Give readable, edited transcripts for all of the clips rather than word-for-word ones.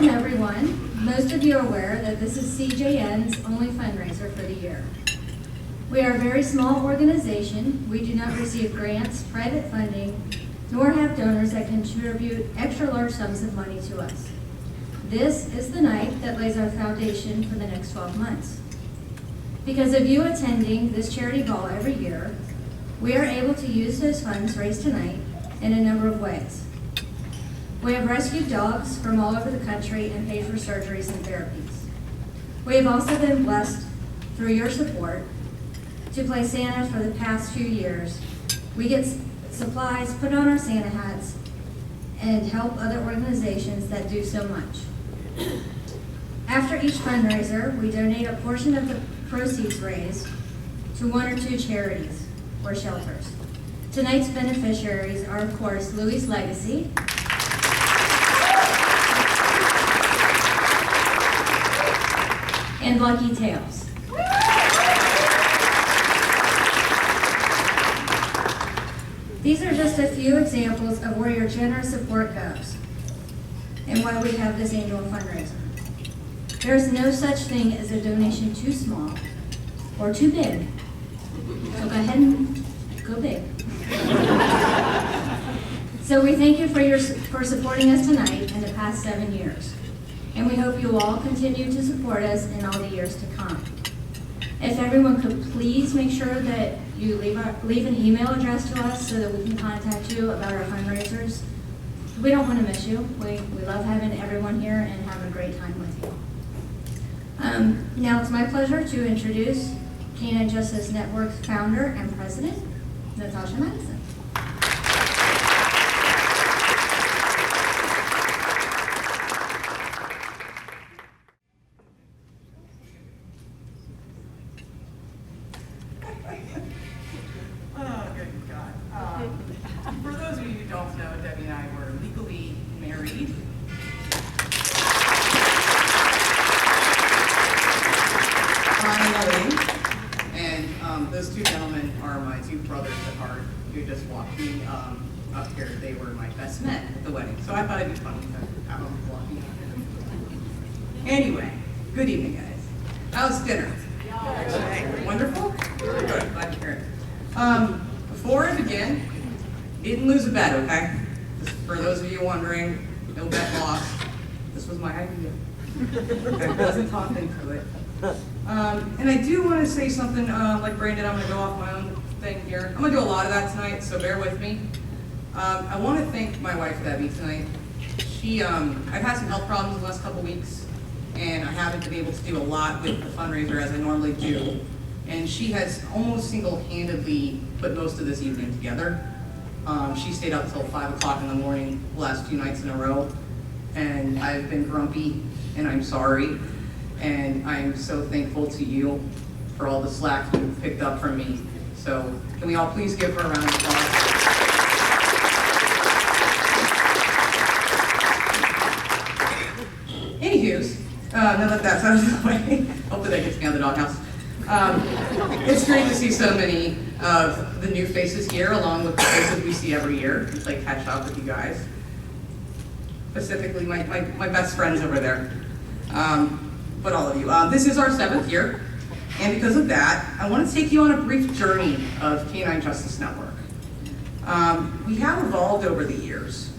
welcome everyone. Most of you are aware that this is CJN's only fundraiser for the year. We are a very small organization. We do not receive grants, private funding, nor have donors that contribute extra large sums of money to us. This is the night that lays our foundation for the next 12 months. Because of you attending this charity ball every year, we are able to use those funds raised tonight in a number of ways. We have rescued dogs from all over the country and paid for surgeries and therapies. We have also been blessed through your support to play Santa for the past few years. We get supplies, put on our Santa hats, and help other organizations that do so much. After each fundraiser, we donate a portion of the proceeds raised to one or two charities or shelters. Tonight's beneficiaries are, of course, Louie's Legacy, and Lucky Tales. These are just a few examples of where your generous support goes and why we have this annual fundraiser. There is no such thing as a donation too small or too big. So go ahead and go big. So we thank you for supporting us tonight in the past 7 years. And we hope you all continue to support us in all the years to come. If everyone could please make sure that you leave an email address to us so that we can contact you about our fundraisers. We don't want to miss you. We love having everyone here and having a great time with you. Now it's my pleasure to introduce Canine Justice Network's founder and president, Natasha Madison. Oh, good God. For those of you who don't know, Debbie and I were legally married. Finally. And those two gentlemen are my two brothers at heart who just walked me up here. They were my best men at the wedding. So I thought it'd be funny to have them walk me up here. Anyway, good evening, guys. How's dinner? Wonderful? Good. Glad to hear it. Before I begin, didn't lose a bet, okay? Just for those of you wondering, no bet lost. This was my idea. I wasn't talked into it. And I do want to say something, like Brandon, I'm going to go off my own thing here. I'm going to do a lot of that tonight, so bear with me. I want to thank my wife, Debbie, tonight. I've had some health problems the last couple weeks, and I haven't been able to do a lot with the fundraiser as I normally do. And she has almost single-handedly put most of this evening together. She stayed up until 5 o'clock in the morning the last 2 nights in a row. And I've been grumpy, and I'm sorry. And I'm so thankful to you for all the slack you've picked up from me. So can we all please give her a round of applause? Anywho's, now that that's out of the way, hopefully that gets me out of the doghouse. It's great to see so many of the new faces here, along with the faces we see every year, to play catch up with you guys. Specifically, my best friends over there, but all of you. This is our 7th year, and because of that, I want to take you on a brief journey of Canine Justice Network. We have evolved over the years,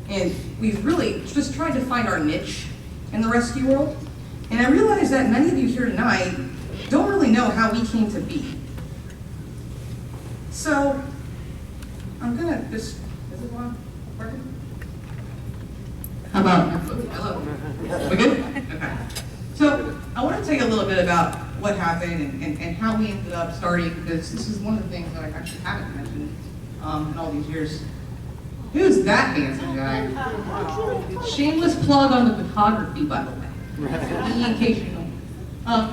and we've really just tried to find our niche in the rescue world. And I realize that many of you here tonight don't really know how we came to be. So, I'm gonna just, is it on? Working? How about, hello? We good? Okay. So, I want to tell you a little bit about what happened and how we ended up starting, because this is one of the things that I actually haven't mentioned in all these years. Who's that handsome guy? Shameless plug on the photography, by the way. In case you know.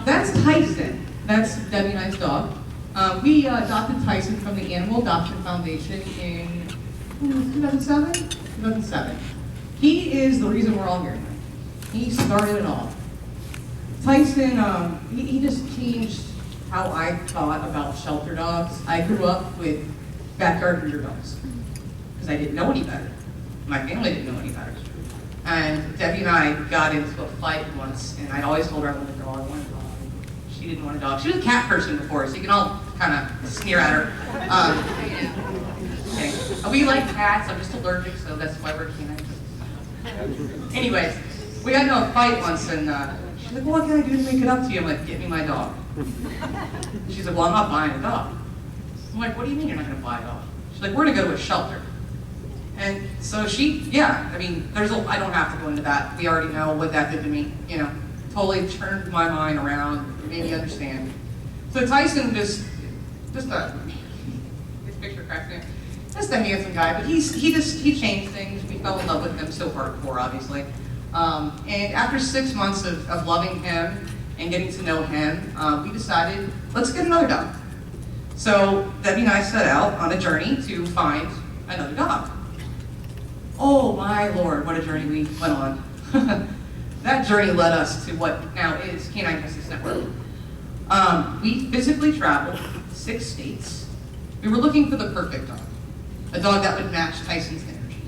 That's Tyson. That's Debbie and I's dog. We adopted Tyson from the Animal Adoption Foundation in 2007? 2007. He is the reason we're all here tonight. He started it all. Tyson, he just changed how I thought about shelter dogs. I grew up with backyard breeder dogs because I didn't know any better. My family didn't know any better. And Debbie and I got into a fight once, and I'd always told her I wanted a dog, I wanted a dog. She didn't want a dog. She was a cat person before, so you can all kind of sneer at her. Okay. We like cats, I'm just allergic, so that's why we're canine. Anyways, we got into a fight once, and she's like, well, what can I do to make it up to you? I'm like, get me my dog. She's like, well, I'm not buying a dog. I'm like, what do you mean you're not going to buy a dog? She's like, we're going to go to a shelter. And so I mean, I don't have to go into that. We already know what that did to me, you know. Totally turned my mind around, made me understand. So Tyson just his picture cracks me up. Just a handsome guy, but he changed things. We fell in love with him so hardcore, obviously. And after 6 months of loving him and getting to know him, we decided, let's get another dog. So Debbie and I set out on a journey to find another dog. Oh my Lord, what a journey we went on. That journey led us to what now is Canine Justice Network. We physically traveled 6 states. We were looking for the perfect dog, a dog that would match Tyson's energy.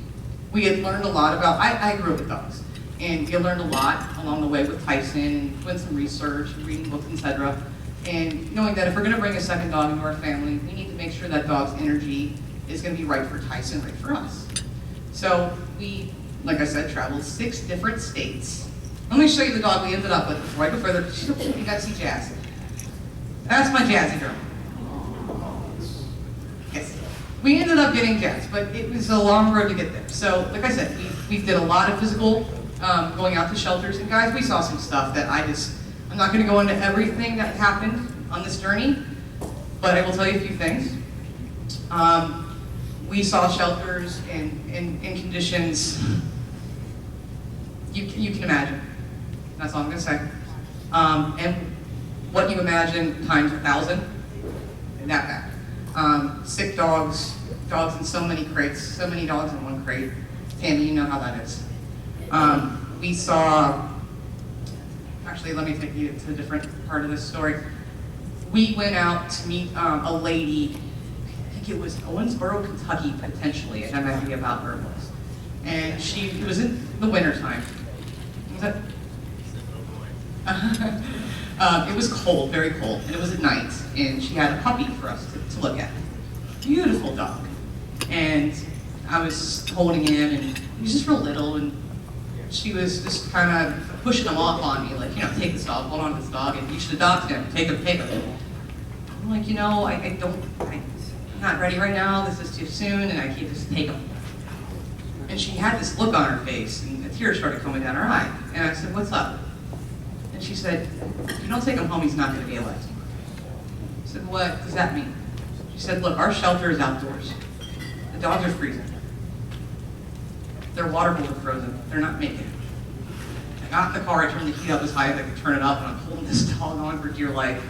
We had learned a lot about, I grew up with dogs, and we learned a lot along the way with Tyson, doing some research, reading books, etc. And knowing that if we're going to bring a second dog into our family, we need to make sure that dog's energy is going to be right for Tyson, right for us. So we, like I said, traveled 6 different states. Let me show you the dog we ended up with right before you got to see Jazz. That's my Jazzy girl. Yes. We ended up getting Jazz, but it was a long road to get there. So, like I said, we did a lot of physical going out to shelters. And guys, we saw some stuff that I'm not going to go into everything that happened on this journey, but I will tell you a few things. We saw shelters in conditions you can imagine. That's all I'm going to say. And what you imagine times 1,000, and that bad. Sick dogs in so many crates, so many dogs in one crate. Tammy, you know how that is. We saw, actually let me take you to a different part of this story. We went out to meet a lady, I think it was Owensboro, Kentucky, potentially. I have no idea about where it was. And it was in the wintertime. Was that? It was cold, very cold, and it was at night, and she had a puppy for us to look at. Beautiful dog. And I was holding him, and he was just real little, and she was just kind of pushing him off on me, like, take this dog, hold on to this dog, and you should adopt him, take him. I'm like, I'm not ready right now, this is too soon, and I can't just take him. And she had this look on her face, and a tear started coming down her eye. And I said, what's up? And she said, if you don't take him home, he's not going to be alive tomorrow. I said, what does that mean? She said, look, our shelter is outdoors. The dogs are freezing. Their water holes are frozen. They're not making it. I got in the car, I turned the heat up as high as I could turn it up, and I'm holding this dog on for dear life.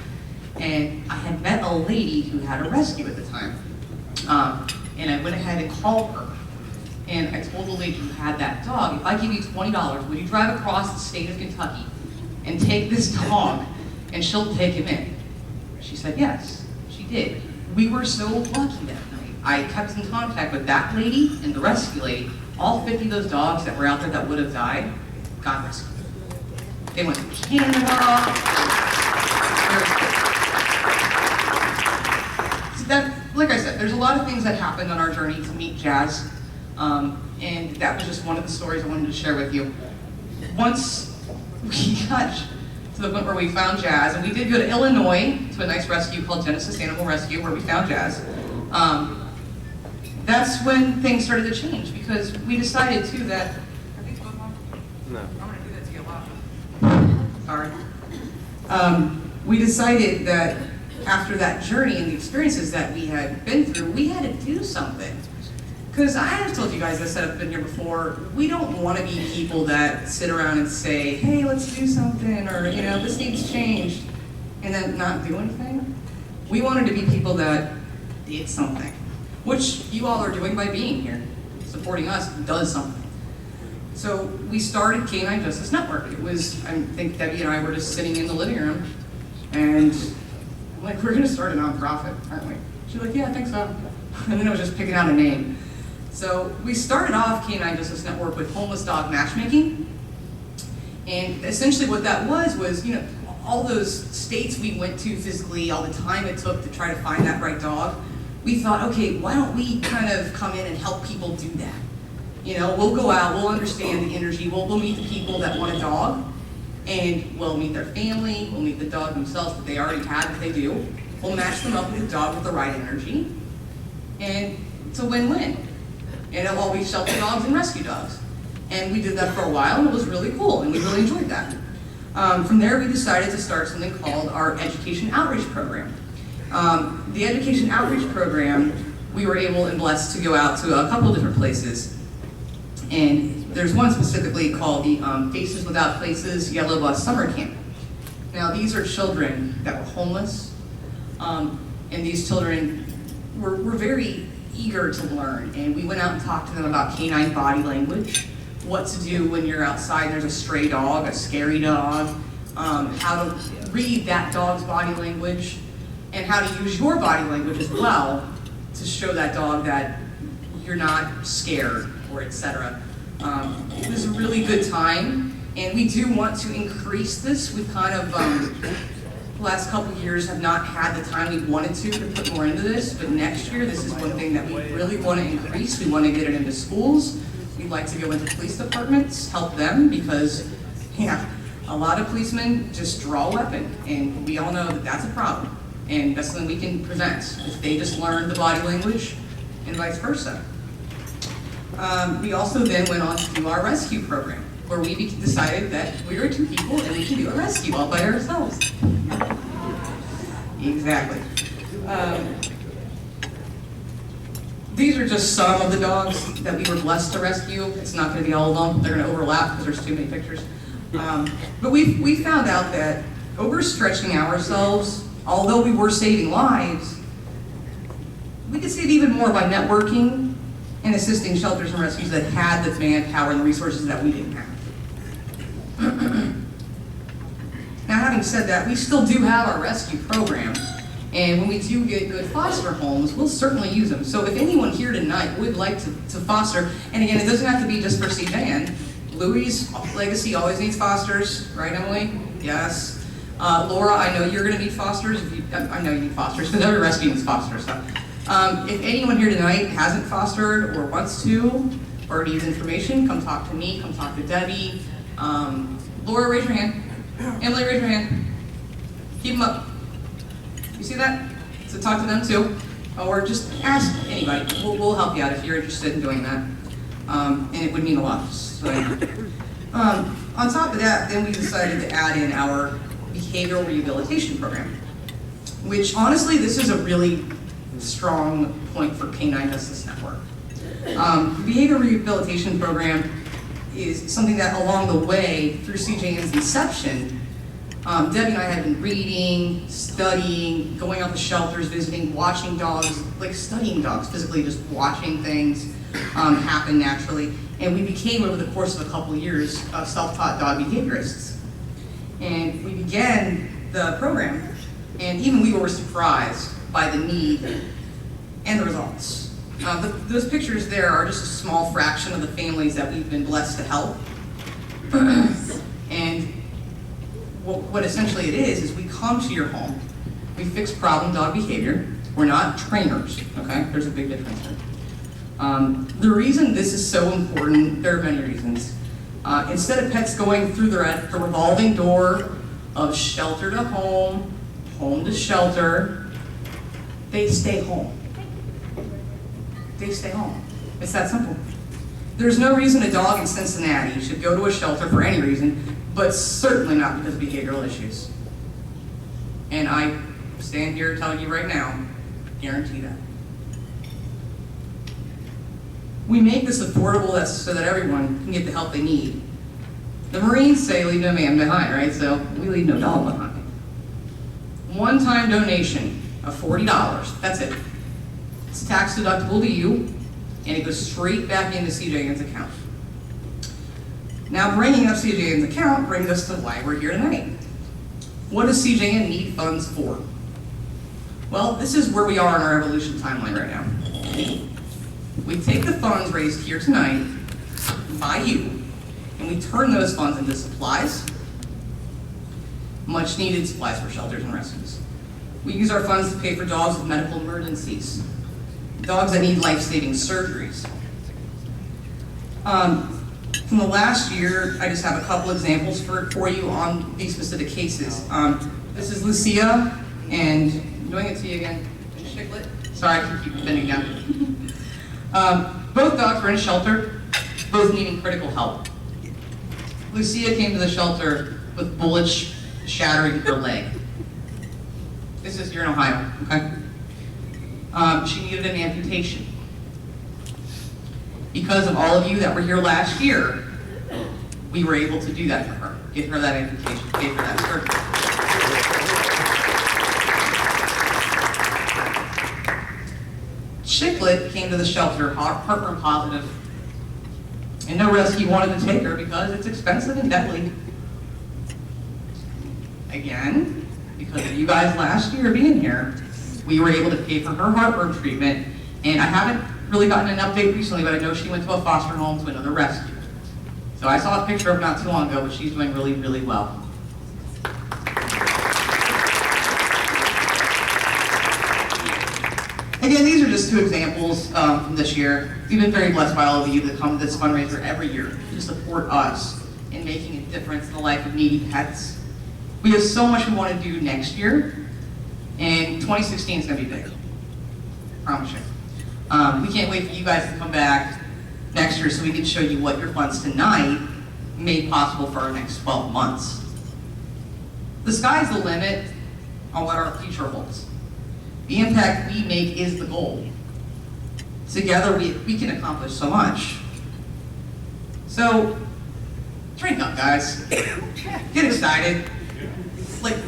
And I had met a lady who had a rescue at the time. And I went ahead and called her. And I told the lady who had that dog, if I give you $20, will you drive across the state of Kentucky and take this dog and she'll take him in? She said yes, she did. We were so lucky that night. I kept in contact with that lady and the rescue lady. All 50 of those dogs that were out there that would have died got rescued. They went to Canada. So like I said, there's a lot of things that happened on our journey to meet Jazz. And that was just one of the stories I wanted to share with you. Once we got to the point where we found Jazz, and we did go to Illinois to a nice rescue called Genesis Animal Rescue, where we found Jazz. That's when things started to change, because we decided too that, are these both on? No. I'm going to do that to you a lot. Sorry. We decided that after that journey and the experiences that we had been through, we had to do something. Because I have told you guys, I said I've been here before, we don't want to be people that sit around and say, hey, let's do something, or, this needs changed, and then not do anything. We wanted to be people that did something, which you all are doing by being here. Supporting us does something. So we started Canine Justice Network. It was, I think Debbie and I were just sitting in the living room, and I'm like, we're going to start a nonprofit, aren't we? She's like, yeah, I think so. And then I was just picking out a name. So we started off Canine Justice Network with homeless dog matchmaking. And essentially what that was, you know, all those states we went to physically, all the time it took to try to find that right dog, we thought, okay, why don't we kind of come in and help people do that? You know, we'll go out, we'll understand the energy, we'll meet the people that want a dog, and we'll meet their family, we'll meet the dog themselves that they already had, that they do. We'll match them up with a dog with the right energy, and it's a win-win. And it'll all be shelter dogs and rescue dogs. And we did that for a while, and it was really cool, and we really enjoyed that. From there, we decided to start something called our Education Outreach Program. The Education Outreach Program, we were able and blessed to go out to a couple different places. And there's one specifically called the Faces Without Places Yellow Bus Summer Camp. Now, these are children that were homeless, and these children were very eager to learn. And we went out and talked to them about canine body language, what to do when you're outside and there's a stray dog, a scary dog, how to read that dog's body language, and how to use your body language as well to show that dog that you're not scared, or etc. It was a really good time, and we do want to increase this. We kind of, the last couple of years have not had the time we wanted to put more into this, but next year this is one thing that we really want to increase. We want to get it into schools. We'd like to go into police departments, help them, because yeah, a lot of policemen just draw a weapon, and we all know that that's a problem, and that's something we can prevent if they just learn the body language, and vice versa. We also then went on to do our rescue program, where we decided that we were two people and we can do a rescue all by ourselves. Exactly. These are just some of the dogs that we were blessed to rescue. It's not going to be all of them. They're going to overlap because there's too many pictures. But we found out that overstretching ourselves, although we were saving lives, we could save even more by networking and assisting shelters and rescues that had the manpower and the resources that we didn't have. Now, having said that, we still do have our rescue program. And when we do get good foster homes, we'll certainly use them. So if anyone here tonight would like to foster, and again, it doesn't have to be just for CJN. Louis' legacy always needs fosters, right, Emily? Yes. Laura, I know you're going to need fosters. I know you need fosters, because every rescue needs fosters. So. If anyone here tonight hasn't fostered or wants to, or needs information, come talk to me, come talk to Debbie. Laura, raise your hand. Emily, raise your hand. Keep them up. You see that? So talk to them too. Or just ask anybody. We'll help you out if you're interested in doing that. And it would mean a lot. So, on top of that, then we decided to add in our behavioral rehabilitation program, which honestly, this is a really strong point for Canine Justice Network. The behavioral rehabilitation program is something that along the way, through CJN's inception, Debbie and I had been reading, studying, going out to shelters, visiting, watching dogs, like studying dogs, physically just watching things happen naturally. And we became, over the course of a couple of years, self-taught dog behaviorists. And we began the program, and even we were surprised by the need and the results. Those pictures there are just a small fraction of the families that we've been blessed to help. And what essentially it is we come to your home, we fix problem dog behavior. We're not trainers, okay? There's a big difference there. The reason this is so important, there are many reasons. Instead of pets going through the revolving door of shelter to home, home to shelter, they stay home. They stay home. It's that simple. There's no reason a dog in Cincinnati should go to a shelter for any reason, but certainly not because of behavioral issues. And I stand here telling you right now, guarantee that. We make this affordable so that everyone can get the help they need. The Marines say leave no man behind, right? So we leave no dog behind. One-time donation of $40, that's it. It's tax deductible to you, and it goes straight back into CJN's account. Now, bringing up CJN's account brings us to why we're here tonight. What does CJN need funds for? Well, this is where we are in our evolution timeline right now. We take the funds raised here tonight by you, and we turn those funds into supplies, much needed supplies for shelters and rescues. We use our funds to pay for dogs with medical emergencies, dogs that need life-saving surgeries. From the last year, I just have a couple examples for you on these specific cases. This is Lucia, and I'm doing it to you again, and Chiclet. Sorry, I can keep bending down. Both dogs were in a shelter, both needing critical help. Lucia came to the shelter with bullets shattering her leg. This is here in Ohio, okay? She needed an amputation. Because of all of you that were here last year, we were able to do that for her, get her that amputation, pay for that surgery. Chiclet came to the shelter heartburn positive, and no rescue wanted to take her because it's expensive and deadly. Again, because of you guys last year being here, we were able to pay for her heartburn treatment, and I haven't really gotten an update recently, but I know she went to a foster home to another rescue. So I saw a picture of her not too long ago, but she's doing really, really well. Again, these are just two examples from this year. We've been very blessed by all of you that come to this fundraiser every year to support us in making a difference in the life of needy pets. We have so much we want to do next year, and 2016 is going to be big. I promise you. We can't wait for you guys to come back next year so we can show you what your funds tonight made possible for our next 12 months. The sky's the limit on what our future holds. The impact we make is the goal. Together we can accomplish so much. So, drink up, guys. Get excited.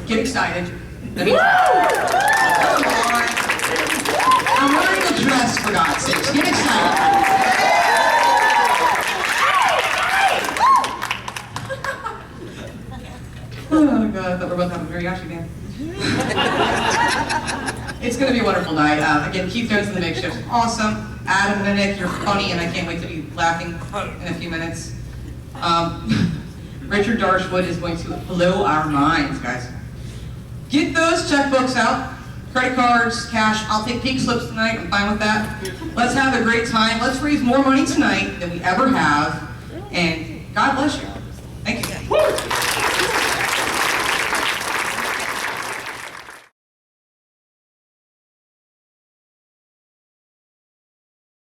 Get excited. I mean, come on. I'm wearing a dress, for God's sakes. Get excited. Oh, God, I thought we were about to have a mariachi band. It's going to be a wonderful night. Again, Keith Jones and the Makeshifts, awesome. Adam Minnick, you're funny, and I can't wait to be laughing in a few minutes. Richard Darshwood is going to blow our minds, guys. Get those checkbooks out. Credit cards, cash. I'll take pink slips tonight. I'm fine with that. Let's have a great time. Let's raise more money tonight than we ever have. And God bless you. Thank you.